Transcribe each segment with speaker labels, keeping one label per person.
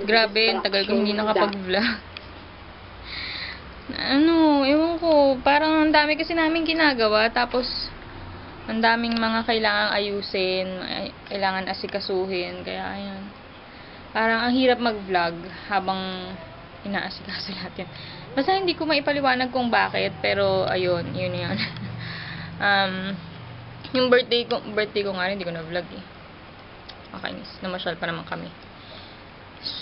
Speaker 1: Grabe, ang tagal ko hindi nakapag-vlog. Ano, ewan ko, parang ang dami kasi namin ginagawa, tapos ang daming mga kailangang ayusin, kailangan asikasuhin, kaya ayun. Parang ang hirap mag-vlog habang inaasikaso lahat yan. Basta hindi ko maipaliwanag kung bakit, pero ayun, yun yun. Yung birthday ko nga rin, hindi ko na-vlog eh. Makainis, namasyal pa naman kami.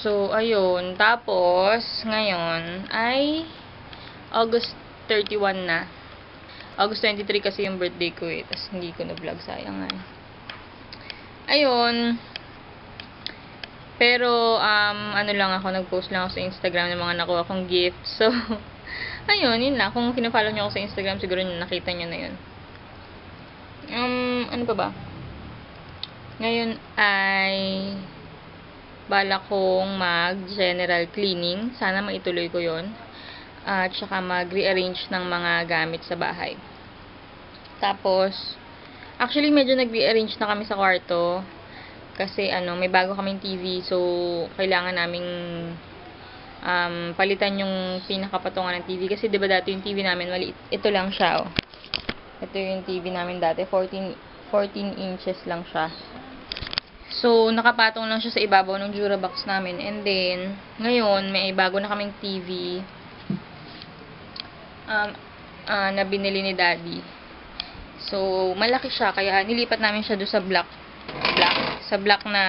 Speaker 1: So, ayun. Tapos, ngayon ay August 31 na. August 23 kasi yung birthday ko eh. Tapos, hindi ko na-vlog. Sayang nga. Ayun. Pero, ano lang ako, nag-post lang ako sa Instagram ng mga nakuha kong gift. So, ayun, yun lang. Kung kina-follow nyo ako sa Instagram, siguro nakita nyo na yun. Ano pa ba? Ngayon ay bala kong mag-general cleaning. Sana maituloy ko yon. At saka mag-rearrange ng mga gamit sa bahay. Tapos, actually medyo nag-rearrange na kami sa kwarto. Kasi may bago kaming TV. So, kailangan naming palitan yung pinakapatungan ng TV. Kasi diba dati yung TV namin maliit. Ito lang siya, oh. Ito yung TV namin dati. 14 inches lang siya. So, nakapatong lang siya sa ibabaw ng Durabox namin. And then, ngayon, may bago na kaming TV na binili ni Daddy. So, malaki siya. Kaya, nilipat namin siya doon sa black na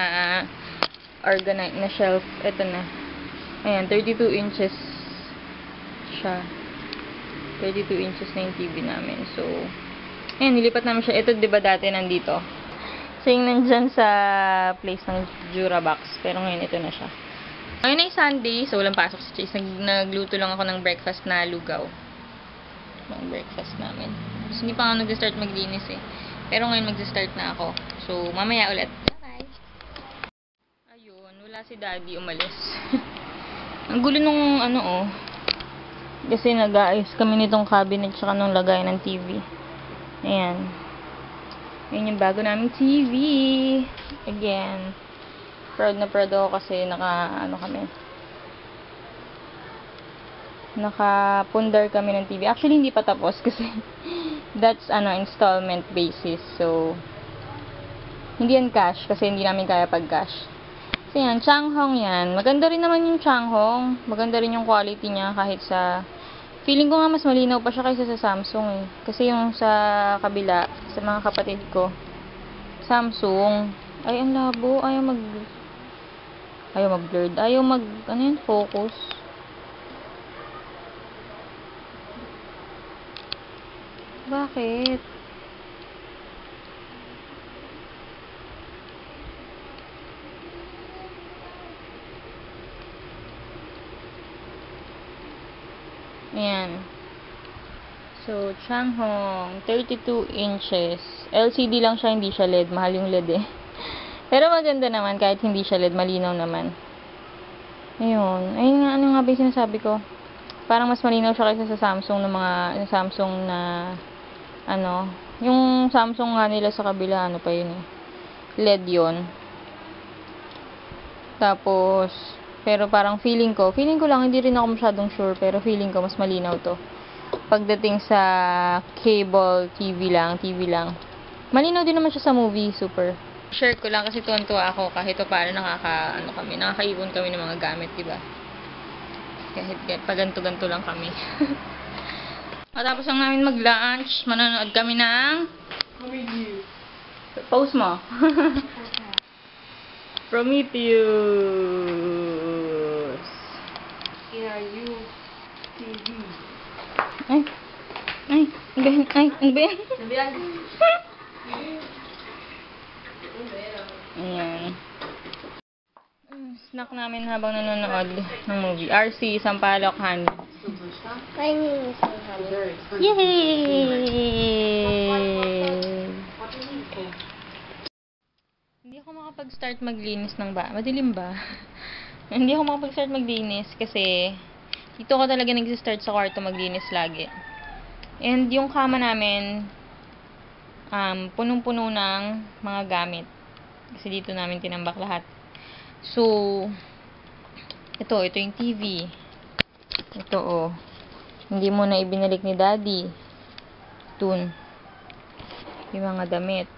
Speaker 1: organized na shelf. Ito na. Ayan, 32 inches siya. 32 inches na yung TV namin. So, ayan, nilipat namin siya. Ito, diba dati nandito? So, yung nandyan sa place ng Durabox. Pero ngayon, ito na siya. Ngayon ay Sunday, so walang pasok si Chase. Nagluto lang ako ng breakfast na lugaw. Ang breakfast namin. So, hindi pa ako nag-start maglinis eh. Pero ngayon, mag-start na ako. So, mamaya ulit. Bye! Ayun, wala si Daddy, umalis. Ang gulo nung kasi nag-aayos kami nitong cabinet tsaka nung lagay ng TV. Ayan. Ayan yung bago naming TV. Again. Proud na proud ako kasi nakapundar kami ng TV. Actually, hindi pa tapos kasi that's installment basis. So, hindi yan cash kasi hindi namin kaya pag-cash. So, yan. Changhong yan. Maganda rin naman yung Changhong. Maganda rin yung quality niya kahit sa feeling ko nga mas malinaw pa siya kaysa sa Samsung eh. Kasi yung sa kabila, sa mga kapatid ko, Samsung, ay ang labo, ayaw mag-blurred, focus. Bakit? Ayan. So, Changhong, 32 inches. LCD lang siya, hindi siya LED. Mahal yung LED eh. Pero maganda naman, kahit hindi siya LED, malinaw naman. Ayun. Ayun nga, ano nga ba yung sinasabi ko? Parang mas malinaw siya kaysa sa Samsung Samsung na, yung Samsung nga nila sa kabila, pa yun eh. LED yun. Tapos, pero parang feeling ko lang, hindi rin ako masyadong sure, pero feeling ko mas malinaw to. Pagdating sa cable TV lang. Malinaw din naman siya sa movie, super. Share ko lang kasi tuwan-tuwa ako kahit paano nakakaipon kami ng mga gamit, diba? Kahit paganto-ganto lang kami. At tapos lang namin mag-lunch, manonood kami ng post mo. Prometheus.
Speaker 2: KRU TV.
Speaker 1: Ano ba yan? Ayan. Snack namin habang nanonood ng movie. RC, Sampaloc, Honey. Yay! Hindi ako makapag-start maglinis ng madilim ba? Hindi ako makapag-start maglinis kasi dito ko talaga nag-start sa kwarto maglinis lagi. And yung kama namin, punong-puno ng mga gamit. Kasi dito namin tinambak lahat. So, Ito yung TV. Ito, oh. Hindi mo na ibinalik ni Daddy. Dun. Yung mga damit.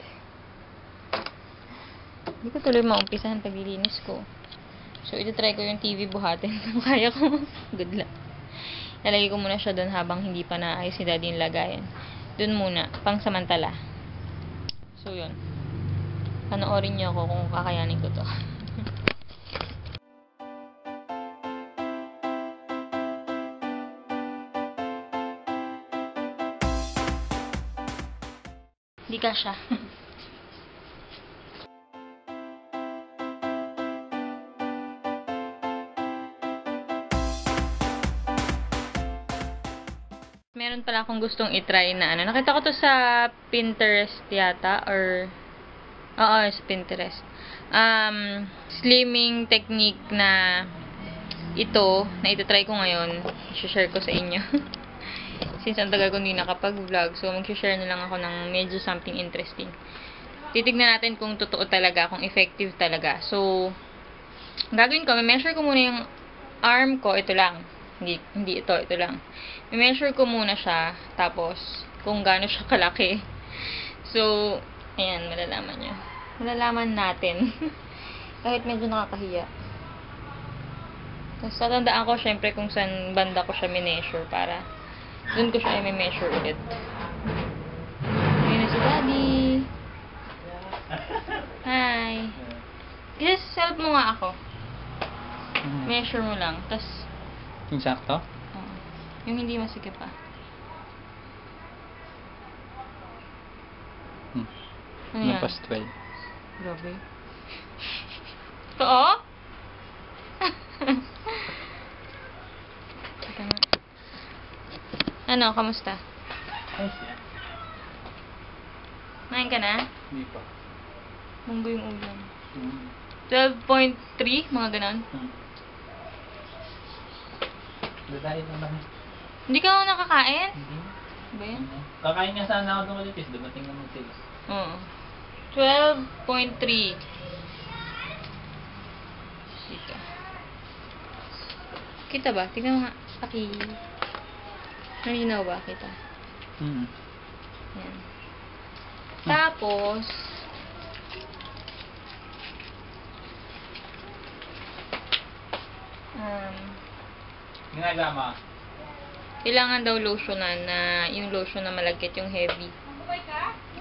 Speaker 1: Hindi ko tuloy maumpisahan paglilinis ko. So, ito-try ko yung TV buhatin. Kung kaya ko. Good luck. Lalagay ko muna siya dun habang hindi pa naayos si Daddy yung lagayan. Dun muna. Pang samantala. So, yun. Panoorin niyo ako kung kakayanin ko to. Hindi ka siya. Meron pala akong gustong itry na ano. Nakita ko to sa Pinterest yata or oo, sa Pinterest. Slimming technique na ito, na ito-try ko ngayon. I-share ko sa inyo. Since ang tagal ko hindi nakapag-vlog, so mag-share na lang ako ng medyo something interesting. Titignan natin kung totoo talaga, kung effective talaga. So, gagawin ko, measure ko muna yung arm ko, ito lang. Hindi ito lang. I-measure ko muna siya, tapos kung gaano siya kalaki. So, ayan, malalaman nyo. Malalaman natin. Kahit medyo nakakahiya. Tapos, tatandaan ko, syempre, kung saan banda ko siya mineasure para doon ko siya i-measure ulit. Ayun na si Daddy. Hi. Just help mo nga ako. Measure mo lang. Tapos,
Speaker 3: Yung sakto?
Speaker 1: yung hindi masikip pa. Ano yan?
Speaker 3: Napas 12.
Speaker 1: Grabe. Ito, oh? Teka nga. Ano, kamusta?
Speaker 3: Ayos yan.
Speaker 1: Main ka na?
Speaker 3: Hindi pa.
Speaker 1: Munggo yung ulam. 12.3,
Speaker 3: 12.3?
Speaker 1: mga ganon.
Speaker 3: Dahil naman.
Speaker 1: Hindi ka ako nakakain?
Speaker 3: Hindi.
Speaker 1: Ba yan?
Speaker 3: Kakain nga sana ako ng Malipis. Dumating naman sila.
Speaker 1: Oo. 12.3. Dito. Kita ba? Tingnan mo nga. Paki. Nalinaw ba? Kita. Yan. Tapos,
Speaker 3: Ginagama.
Speaker 1: kailangan daw lotionan na yung lotion na malagkit, yung heavy.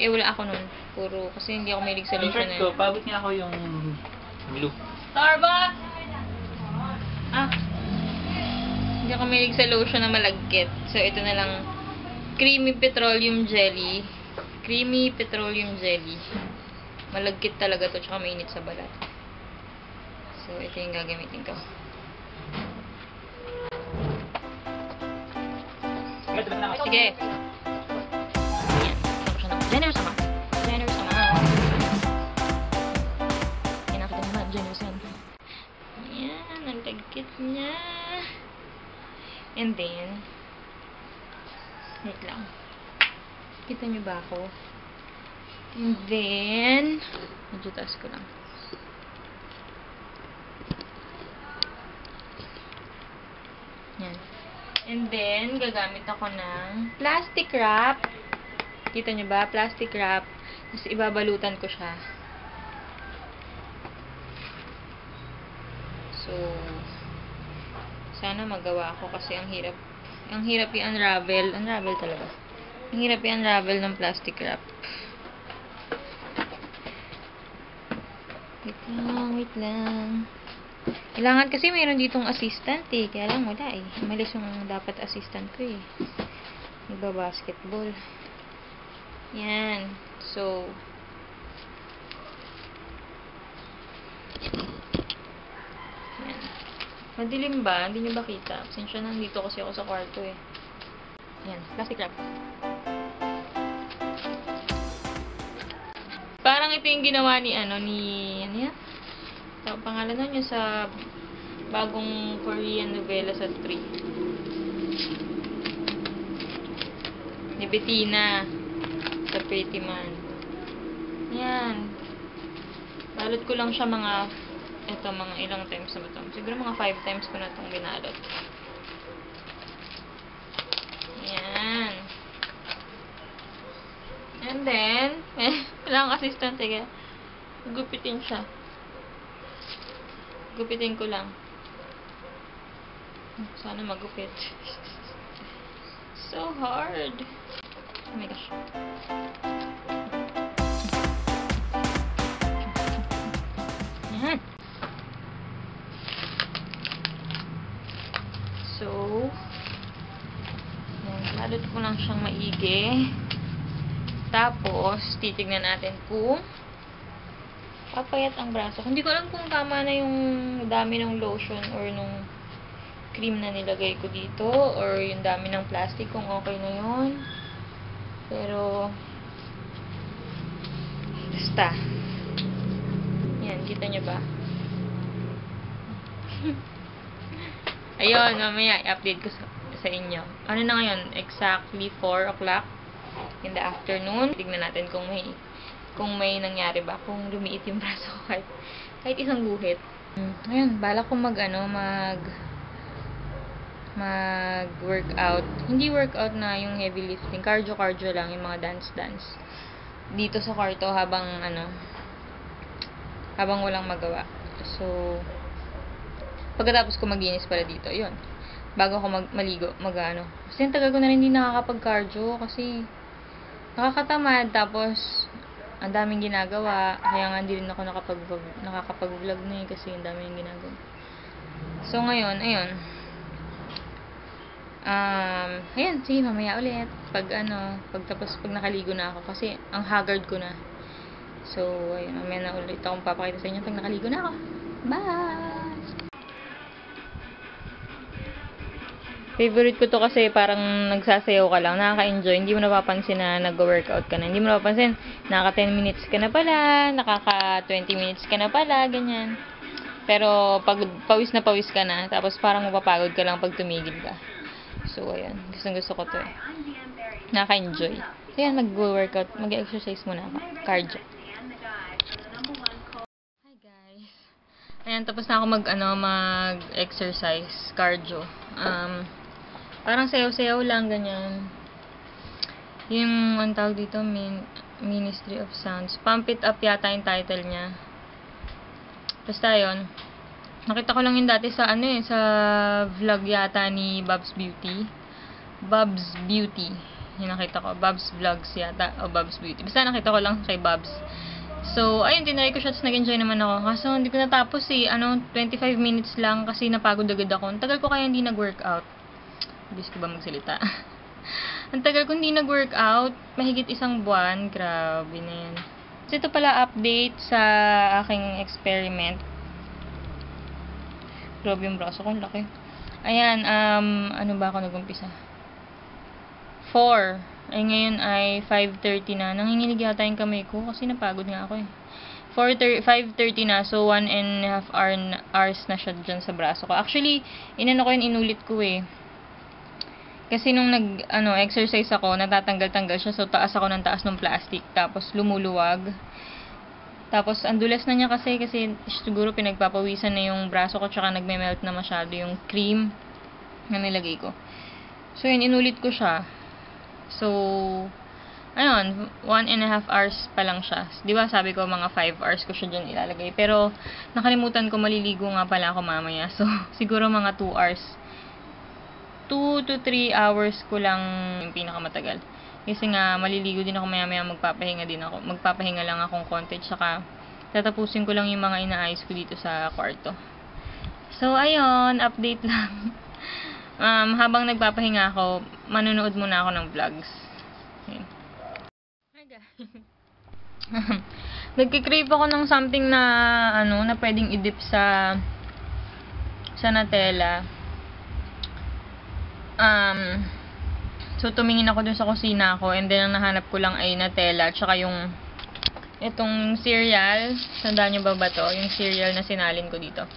Speaker 1: Eh, wala ako nun. Puro, kasi hindi ako mahilig sa
Speaker 3: Yung
Speaker 1: lotion
Speaker 3: shirt
Speaker 1: na
Speaker 3: ko,
Speaker 1: yun.
Speaker 3: pabot niya ako yung blue.
Speaker 1: Starbucks! Ah. Hindi ako mahilig sa lotion na malagkit. So, ito na lang. Creamy petroleum jelly. Creamy petroleum jelly. Malagkit talaga to, tsaka mainit sa balat. So, ito yung gagamitin ko. Sige. Ayan. Tapos siya ng generous naman. Generous naman. Ayan, nakita naman. Generous yan. Ayan, ang tagkit niya. And then, wait lang. Kita niyo ba ako? And then, medyo taas ko lang. Yan. And then, gagamit ako ng plastic wrap. Kita niyo ba? Plastic wrap. Tapos, ibabalutan ko siya. So, sana magawa ko kasi ang hirap. Ang hirap i-unravel. Unravel talaga. Ang hirap i-unravel ng plastic wrap. Wait lang, wait lang. Kailangan kasi mayroon ditong assistant eh. Kaya lang wala eh. Malis yung dapat assistant ko eh. Nagba-basketball. Yan. So, yan. Madilim ba? Hindi nyo ba kita? Pasensya na, nandito kasi ako sa kwarto eh. Yan. Plastic wrap. Parang ito yung ginawa ni ano yan? Pangalan nun yung sa bagong Korean novela sa 3. Ni Bettina sa Pretty Man. Yan. Balot ko lang siya mga ito, mga ilang times na ba ito? Siguro mga 5 times ko na itong binalot. Ayan. And then, kailangan assistant, sige. Gupitin siya. Gupitin ko lang. Sana magupit. So hard. Oh my gosh. Ayan. So, balot ko lang siyang maigi. Tapos, titignan natin kung papayat ang braso. Hindi ko alam kung tama na yung dami ng lotion or nung cream na nilagay ko dito or yung dami ng plastic, kung okay na yun. Pero, basta. Yan, kita nyo ba? Ayun, mamaya, i-update ko sa inyo. Ano na ngayon? Exactly 4 o'clock in the afternoon. Tignan natin kung may nangyari ba, kung lumiit yung braso ko kahit isang guhit. Ayun, balak ko mag-workout. Hindi workout na yung heavy lifting. Cardio lang, yung mga dance. Dito sa kwarto habang walang magawa. So, pagkatapos ko maglinis pala dito, yun. Bago ako maligo, kasi ang tagal ko na rin hindi nakakapag-cardio kasi nakakatamad, tapos ang daming ginagawa, kaya nga hindi rin ako nakakapag-vlog na kasi ang daming ginagawa. So ngayon, ayun. Ayan, sige, mamaya ulit. Pag nakaligo na ako, kasi ang haggard ko na. So, ayun, mamaya na ulit akong papakita sa inyo pag nakaligo na ako. Bye! Favorite ko to kasi parang nagsasayaw ka lang, nakaka-enjoy, hindi mo napapansin na nag-workout ka na. Hindi mo napapansin, nakaka 10 minutes ka na pala, nakaka 20 minutes ka na pala, ganyan. Pero pag pawis na pawis ka na, tapos parang mapapagod ka lang pag tumigil ka. So, ayan, gusto ko to eh. Nakaka-enjoy. So, ayan, mag-workout, mag-exercise muna ako. Cardio. Hi guys. Ayan, tapos na ako mag-exercise, cardio. Parang sayaw-sayaw lang, ganyan. Yung, ang tawag dito, Ministry of Sounds. Pump It Up yata yung title niya. Basta yun. Nakita ko lang yun dati sa, sa vlog yata ni Bob's Beauty. Bob's Beauty. Yung nakita ko. Bob's Vlogs yata. O Bob's Beauty. Basta nakita ko lang kay Bob's. So, ayun, tinry ko siya. Tapos nag-enjoy naman ako. Kaso, hindi ko natapos eh. 25 minutes lang kasi napagod agad ako. Ang tagal ko kaya hindi nag-workout. Bis ko ba magsalita? Ang tagal ko hindi nag-workout. Mahigit 1 buwan. Grabe na yan. So, ito pala update sa aking experiment. Grabe yung braso ko. Laki. Ayan, ano ba ako nag-umpisa? 4. Ay, ngayon ay 5:30 na. Nanginginig yata yung kamay ko kasi napagod nga ako eh. 5:30 na. So, 1.5 hours na siya dyan sa braso ko. Actually, inulit ko eh. Kasi nung exercise ako, natatanggal-tanggal siya. So, taas ako ng taas ng plastic. Tapos, lumuluwag. Tapos, ang dulas na niya kasi siguro pinagpapawisan na yung braso ko. Tsaka nagme-melt na masyado yung cream na nilagay ko. So, yun, inulit ko siya. So, ayun, 1.5 hours pa lang siya. Di ba sabi ko, mga 5 hours ko siya dyan ilalagay. Pero, nakalimutan ko, maliligo nga pala ako mamaya. So, siguro mga 2 hours. 2 to 3 hours ko lang yung pinakamatagal. Kasi nga, maliligo din ako maya-maya, magpapahinga lang akong konti. Tsaka, tatapusin ko lang yung mga inaayos ko dito sa kwarto. So, ayun, update lang. Habang nagpapahinga ako, manunood muna ako ng vlogs. Ayun. Hi guys. Nagkikrave ako ng something na, na pwedeng i-dip sa Nutella. So, tumingin ako dun sa kusina ko, and then ang nahanap ko lang ay Nutella, tsaka yung itong cereal. Tandaan nyo ba to? Yung cereal na sinalin ko dito.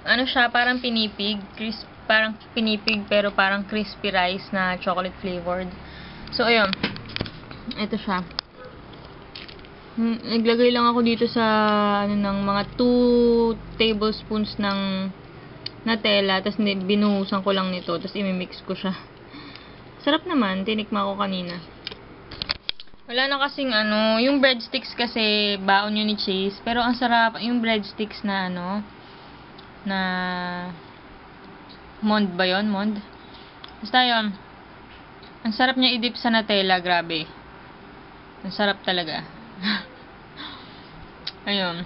Speaker 1: Ano siya? Parang pinipig. Parang pinipig, pero parang crispy rice na chocolate flavored. So, ayun. Ito siya. Naglagay lang ako dito sa ano ng mga 2 tablespoons ng Nutella, tapos binuhusan ko lang nito, tapos imimix ko siya. Sarap naman, tinikma ko kanina. Wala na kasing ano, yung breadsticks kasi baon yun ni Chase, pero ang sarap yung breadsticks na ano, na Mond ba yun? Mond? Basta yun. Ang sarap niya i-dip sa Nutella, grabe. Ang sarap talaga. Ayun.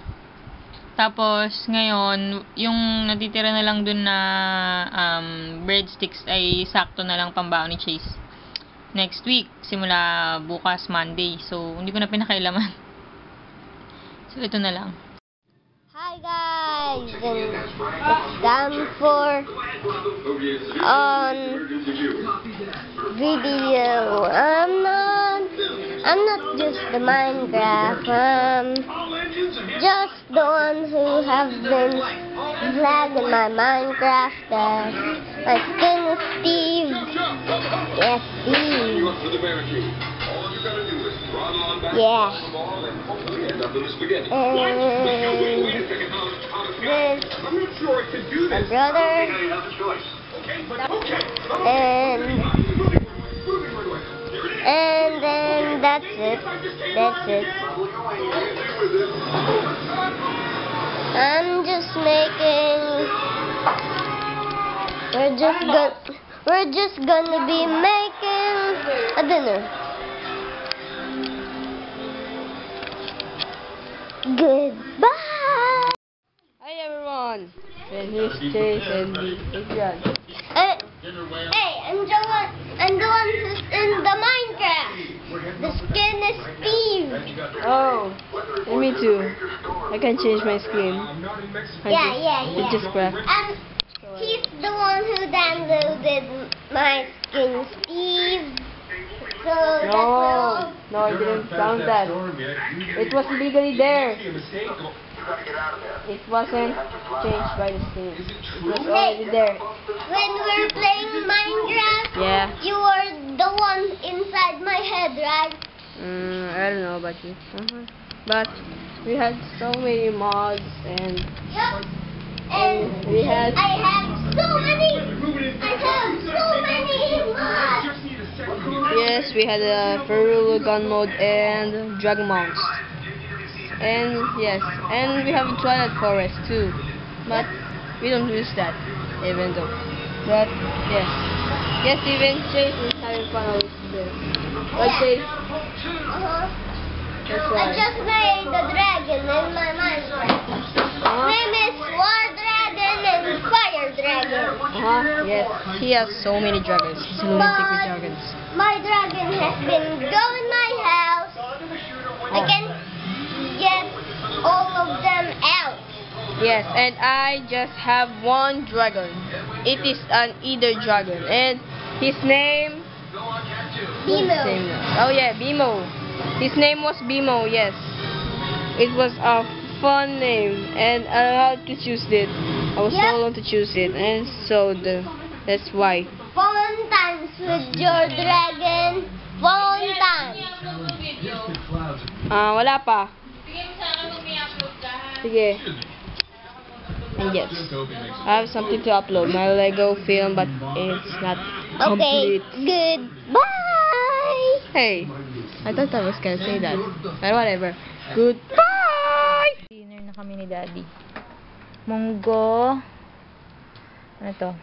Speaker 1: Tapos, ngayon, yung natitira na lang dun na breadsticks ay sakto na lang pambaon ni Chase. Next week, simula bukas, Monday. So, hindi ko na pinakailaman. So, ito na lang.
Speaker 4: Hi guys, and it's time for video. I'm not just the Minecraft. Just the one who have been vlogging my Minecraft. My skin is Steve. Yes, Steve. Yeah. And this, my brother, and then that's it. That's it. I'm just making. We're just gonna be making a dinner. Goodbye.
Speaker 2: Hi everyone. And here's Chase and Adrian.
Speaker 4: Hey, I'm the one who's in the Minecraft. The skin is Steve.
Speaker 2: Oh, and me too. I can change my skin.
Speaker 4: Yeah.
Speaker 2: It's just craft.
Speaker 4: He's the one who downloaded my skin, Steve. So
Speaker 2: No, I didn't found that. It was legally there. It wasn't changed by the skin. It was already there.
Speaker 4: when we're playing Minecraft,
Speaker 2: Yeah.
Speaker 4: you were the one inside my head, right?
Speaker 2: I don't know about you. But we had so many mods and
Speaker 4: Yep. And
Speaker 2: we had
Speaker 4: I have so many mods.
Speaker 2: yes, we had a Ferrulu gun mode and Dragon Mounts. And yes, and we have a Twilight Forest too. But we don't use that even though. But yes. Yes, even Chase is having fun with this. Right, Chase? That's
Speaker 4: I
Speaker 2: right.
Speaker 4: just made the dragon in my Minecraft. Name is War Dragon and Fire Dragon.
Speaker 2: Yes. He has so many dragons. He's a lunatic with dragons.
Speaker 4: My dragon has been going my house. I can get all of them out.
Speaker 2: Yes, and I just have one dragon. It is an Ether dragon, and his name.
Speaker 4: Bimo.
Speaker 2: Oh yeah, Bimo. His name was Bimo. Yes, it was a fun name, and I had to choose it. I was
Speaker 4: Yeah.
Speaker 2: so alone to choose it, and so that's why.
Speaker 4: Fun times with your dragon. Fun times.
Speaker 2: Wala pa. Sige. And yes, I have something to upload. My Lego film, but it's not
Speaker 4: Okay,
Speaker 2: complete.
Speaker 4: goodbye.
Speaker 2: Hey, I thought I was gonna say that. But whatever. Goodbye!
Speaker 1: Dinner na kami ni Daddy. Munggo. Ano to?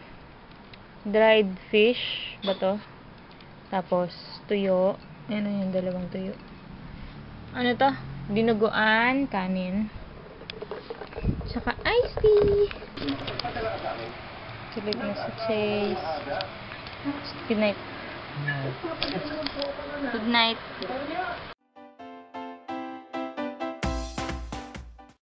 Speaker 1: Dried fish ba to? Tapos, tuyo. Ano yung dalawang tuyo? Ano to? Dinuguan, kanin. Tsaka iced tea. Sulit na si Chase. Good night. Good night.